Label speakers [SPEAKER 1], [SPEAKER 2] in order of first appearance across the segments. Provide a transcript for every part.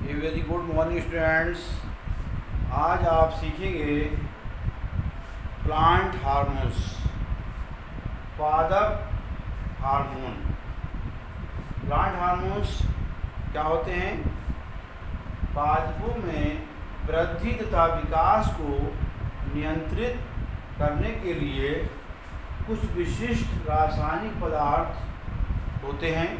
[SPEAKER 1] A very good morning students. आज आप सीखेंगे प्लांट हार्मोन्स, पादप हार्मोन। प्लांट हार्मोन्स क्या होते हैं? पादपों में वृद्धि तथा विकास को नियंत्रित करने के लिए कुछ विशिष्ट रासायनिक पदार्थ होते हैं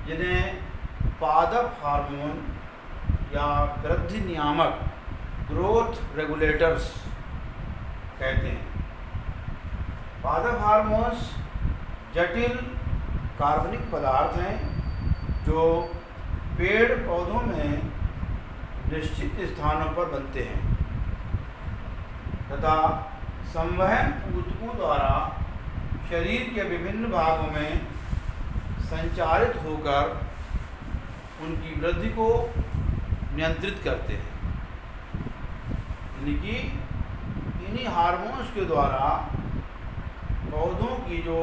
[SPEAKER 1] जिन्हें पादप हार्मोन या वृद्धि नियामक, ग्रोथ रेगुलेटर्स कहते हैं। पादप हार्मोन्स जटिल कार्बनिक पदार्थ हैं जो पेड़ पौधों में निश्चित स्थानों पर बनते हैं तथा संवहन ऊतकों द्वारा शरीर के विभिन्न भागों में संचारित होकर उनकी वृद्धि को नियंत्रित करते हैं। यानी कि इन्हीं हार्मोन्स के द्वारा पौधों की जो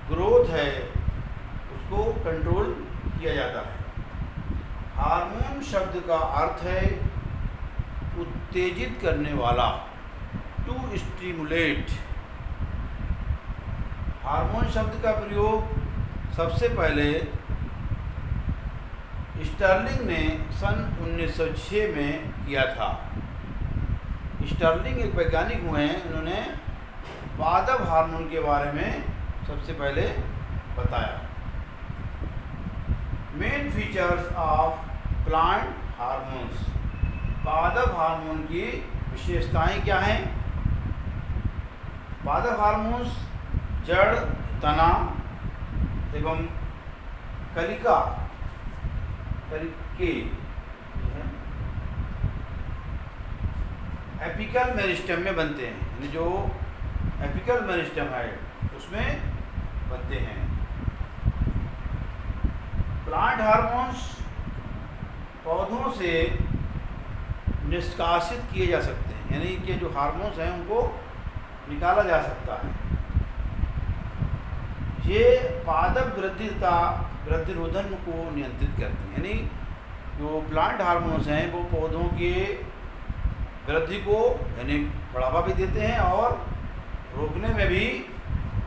[SPEAKER 1] ग्रोथ है उसको कंट्रोल किया जाता है। हार्मोन शब्द का अर्थ है उत्तेजित करने वाला, टू स्टिमुलेट। हार्मोन शब्द का प्रयोग सबसे पहले स्टर्लिंग ने सन 1906 में किया था। स्टर्लिंग एक वैज्ञानिक हुए हैं, उन्होंने पादप हार्मोन के बारे में सबसे पहले बताया। Main features of plant hormones, पादप हार्मोन की विशेषताएं क्या हैं? पादप हार्मोन्स जड़, तना एवं कलिका के एपिकल मेरिस्टम में बनते हैं। यानी जो एपिकल मेरिस्टम है उसमें बनते हैं। प्लांट हार्मोन्स पौधों से निष्कासित किए जा सकते हैं, यानी कि जो हार्मोन्स हैं उनको निकाला जा सकता है। ये पादप वृद्धि तथा वृद्धिरोधन को नियंत्रित करते हैं। यानी जो प्लांट हार्मोन्स हैं वो पौधों के वृद्धि को यानी बढ़ावा भी देते हैं और रोकने में भी,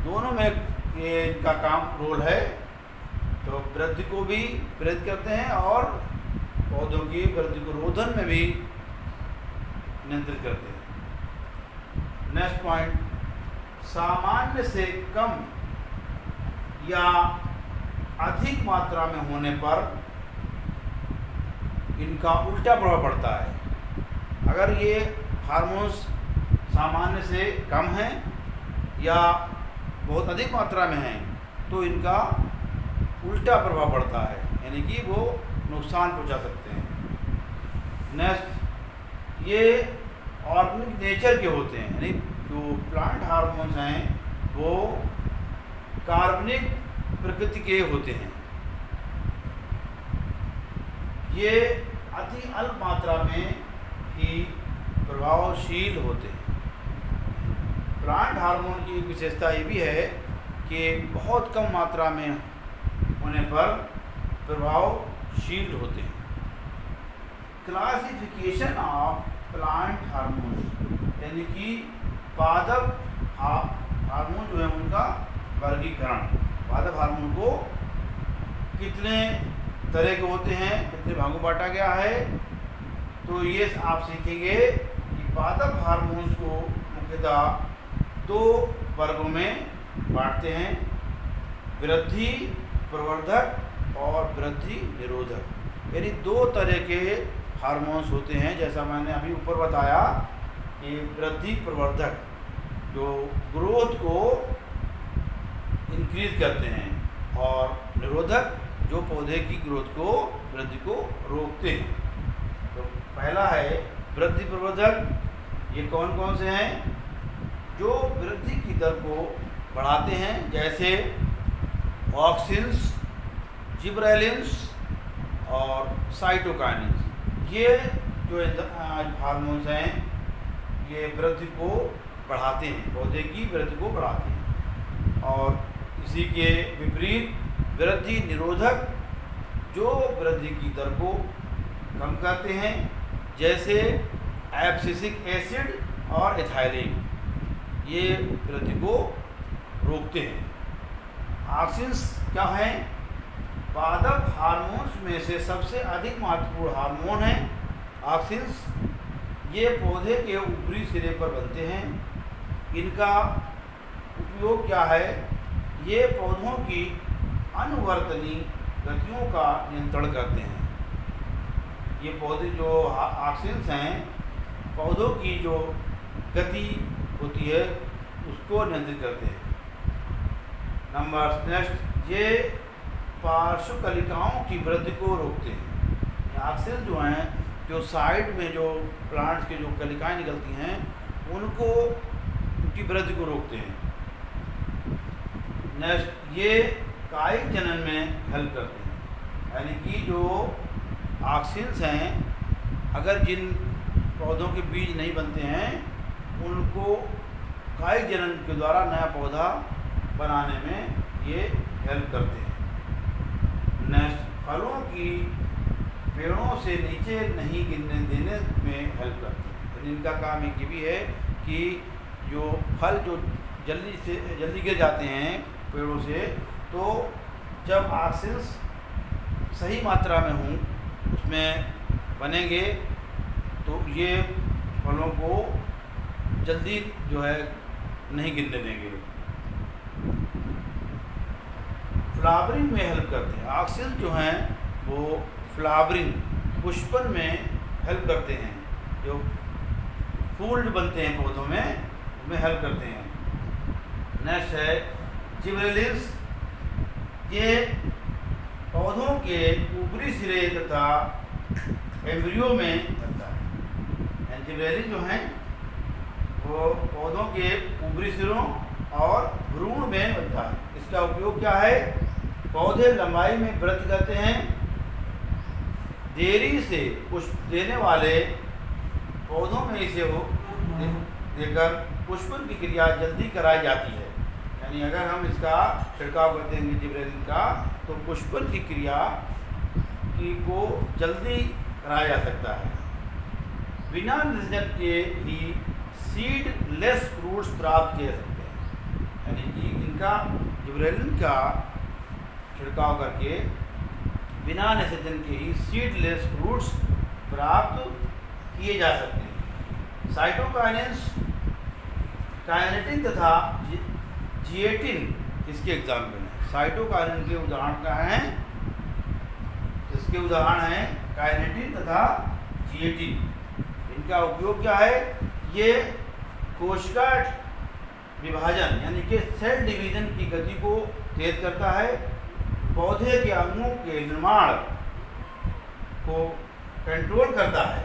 [SPEAKER 1] दोनों में ये इनका काम रोल है। तो वृद्धि को भी प्रेरित करते हैं और पौधों की वृद्धि को रोधन में भी नियंत्रित करते हैं। नेक्स्ट पॉइंट, सामान्य से कम या अधिक मात्रा में होने पर इनका उल्टा प्रभाव पड़ता है। अगर ये हार्मोन्स सामान्य से कम हैं या बहुत अधिक मात्रा में हैं तो इनका उल्टा प्रभाव पड़ता है, यानी कि वो नुकसान पहुंचा सकते हैं। नेक्स्ट, ये ऑर्गेनिक नेचर के होते हैं। यानी जो प्लांट हार्मोन्स हैं वो कार्बनिक प्रकृति के होते हैं। ये अति अल्प मात्रा में ही प्रभावशील होते हैं। प्लांट हार्मोन की एक विशेषता ये भी है कि बहुत कम मात्रा में होने पर प्रभावशील होते हैं। क्लासिफिकेशन ऑफ प्लांट हार्मोन्स, यानी कि पादप हार्मोन जो है उनका वर्गीकरण। पादप हार्मोन को कितने तरह के होते हैं, कितने भागों बांटा गया है, तो ये आप सीखेंगे कि पादप हार्मोन्स को मुख्यतः दो वर्गों में बांटते हैं, वृद्धि प्रवर्धक और वृद्धि निरोधक। यानी दो तरह के हार्मोन्स होते हैं। जैसा मैंने अभी ऊपर बताया कि वृद्धि प्रवर्धक जो ग्रोथ को इंक्रीज करते हैं और निरोधक जो पौधे की ग्रोथ को, वृद्धि को रोकते हैं। तो पहला है वृद्धि प्रवर्धक। ये कौन कौन से हैं? जो वृद्धि की दर को बढ़ाते हैं, जैसे ऑक्सिन्स, जिबरेलिन्स और साइटोकाइनिन्स। ये जो हार्मोन्स हैं ये वृद्धि को बढ़ाते हैं, पौधे की वृद्धि को बढ़ाते हैं। और इसी के विपरीत वृद्धि निरोधक जो वृद्धि की दर को कम करते हैं, जैसे एब्सिसिक एसिड और एथाइलिन, ये वृद्धि को रोकते हैं। ऑक्सिन्स क्या हैं? पादप हार्मोन्स में से सबसे अधिक महत्वपूर्ण हार्मोन है ऑक्सिन्स। ये पौधे के ऊपरी सिरे पर बनते हैं। इनका उपयोग क्या है? ये पौधों की अनुवर्तनी गतियों का नियंत्रण करते हैं। ये पौधे जो ऑक्सिन्स हैं, पौधों की जो गति होती है उसको नियंत्रित करते हैं। नंबर नेक्स्ट, ये पार्श्वकलिकाओं की वृद्धि को रोकते हैं। ऑक्सिन जो हैं, जो साइड में जो प्लांट्स के जो कलिकाएं निकलती हैं उनको, उनकी वृद्धि को रोकते हैं। नेक्स्ट, ये कायिक जनन में हेल्प करते हैं। यानी कि जो ऑक्सिन्स हैं, अगर जिन पौधों के बीज नहीं बनते हैं उनको कायिक जनन के द्वारा नया पौधा बनाने में ये हेल्प करते हैं। नेक्स्ट, फलों की पेड़ों से नीचे नहीं गिरने देने में हेल्प करते हैं। तो इनका काम एक ये भी है कि जो फल जो जल्दी गिर जाते हैं पेड़ों से, तो जब ऑक्सिन्स सही मात्रा में हों, उसमें बनेंगे, तो ये फलों को जल्दी जो है नहीं गिरने देंगे। फ्लावरिंग में हेल्प करते हैं। ऑक्सिन जो हैं वो फ्लावरिंग, पुष्पन में हेल्प करते हैं। जो फूल जो बनते हैं पौधों में, उनमें हेल्प करते हैं। नेक्स्ट है जिबरेलिन्स। ये पौधों के ऊपरी सिरे तथा एम्ब्रियो में बनता है। जिबरेलिन जो हैं वो पौधों के ऊपरी सिरों और भ्रूण में बनता है। इसका उपयोग क्या है? पौधे लंबाई में वृद्धि करते हैं। देरी से पुष्प देने वाले पौधों में इसे हो देकर पुष्पन की क्रिया जल्दी कराई जाती है। यानी अगर हम इसका छिड़काव करते हैं जिबरेलिन का, तो पुष्पन की क्रिया को जल्दी कराया जा सकता है। बिना निर्जन के ही सीडलेस फ्रूट्स प्राप्त किए सकते हैं। यानी कि इनका जिबरेलिन का छिड़काव करके बिना निषेचन के ही सीडलेस फ्रूट्स प्राप्त किए जा सकते हैं। साइटोकाइनेंस, काइनेटिन तथा जिएटिन इसके एग्जाम्पल हैं। साइटोकाइनेन के उदाहरण क्या हैं? इसके उदाहरण हैं काइनेटिन तथा जिएटिन। इनका उपयोग क्या है? ये कोशिका विभाजन यानी कि सेल डिवीजन की गति को तेज करता है, पौधे के अंगों के निर्माण को कंट्रोल करता है।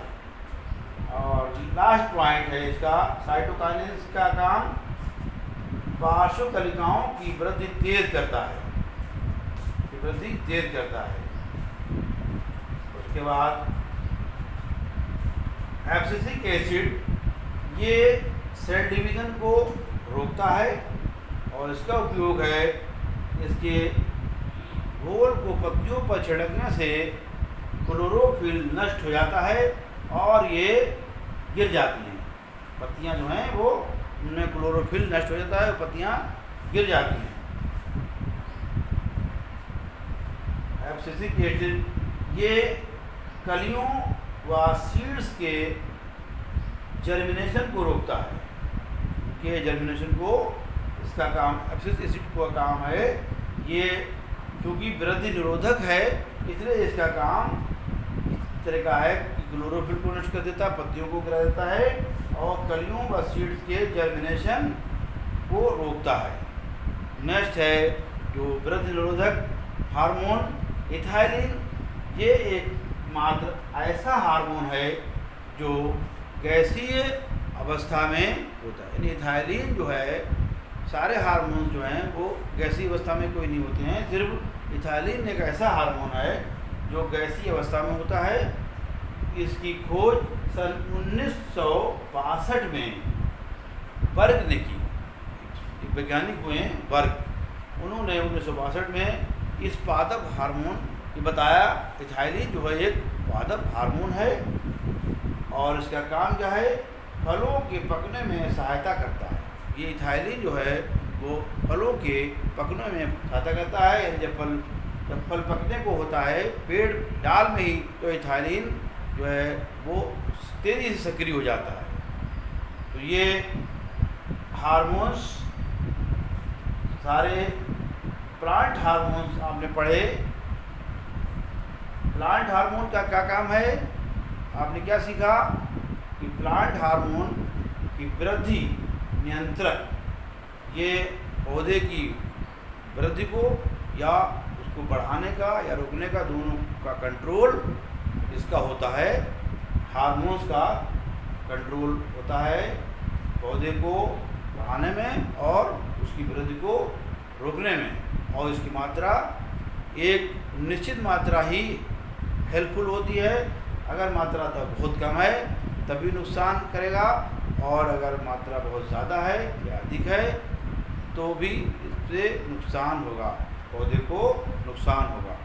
[SPEAKER 1] और लास्ट पॉइंट है इसका, साइटोकाइनेंस का काम पार्श्वकलिकाओं की वृद्धि तेज करता है, वृद्धि तेज करता है। उसके बाद एब्सिसिक एसिड, ये सेल डिवीजन को रोकता है और इसका उपयोग है, इसके घोल को पत्तियों पर छिड़कने से क्लोरोफिल नष्ट हो जाता है और ये गिर जाती हैं। पत्तियां जो हैं वो, उनमें क्लोरोफिल नष्ट हो जाता है, पत्तियां गिर जाती हैं। एब्सिसिक एसिड ये कलियों व सीड्स के जर्मिनेशन को रोकता है। के जर्मिनेशन को, इसका काम एब्सिसिक एसिड का काम है। ये क्योंकि वृद्धि निरोधक है, इसलिए इसका काम इस तरह का है कि क्लोरोफिल को नष्ट कर देता है, पत्तियों को गिरा देता है और कलियों व सीड्स के जर्मिनेशन को रोकता है। नेक्स्ट है जो वृद्धि निरोधक हार्मोन इथाइलिन। ये एक मात्र ऐसा हार्मोन है जो गैसीय अवस्था में होता है। यानी इथाइलिन जो है, सारे हार्मोन जो हैं वो गैसीय अवस्था में कोई नहीं होते हैं, सिर्फ इथाइलिन एक ऐसा हार्मोन है जो गैसीय अवस्था में होता है। इसकी खोज सन 1962 में बर्ग ने की। वैज्ञानिक हुए हैं बर्ग, उन्होंने 1962 में इस पादप हार्मोन कि बताया इथाइलिन जो है एक पादप हार्मोन है और इसका काम क्या है, फलों के पकने में सहायता करता है। ये इथाइलिन जो है वो फलों के पकने में सहायता करता है। यानी जब फल पकने को होता है पेड़ डाल में ही, तो इथाइलिन जो है वो तेज़ी से सक्रिय हो जाता है। तो ये हार्मोन्स सारे प्लांट हार्मोन्स आपने पढ़े। प्लांट हार्मोन का क्या काम है, आपने क्या सीखा कि प्लांट हार्मोन की वृद्धि नियंत्रक, ये पौधे की वृद्धि को या उसको बढ़ाने का या रोकने का, दोनों का कंट्रोल इसका होता है। हार्मोन्स का कंट्रोल होता है पौधे को बढ़ाने में और उसकी वृद्धि को रोकने में, और इसकी मात्रा एक निश्चित मात्रा ही हेल्पफुल होती है। अगर मात्रा तब बहुत कम है तभी नुकसान करेगा, और अगर मात्रा बहुत ज़्यादा है या अधिक है तो भी इससे नुकसान होगा, पौधे को नुकसान होगा।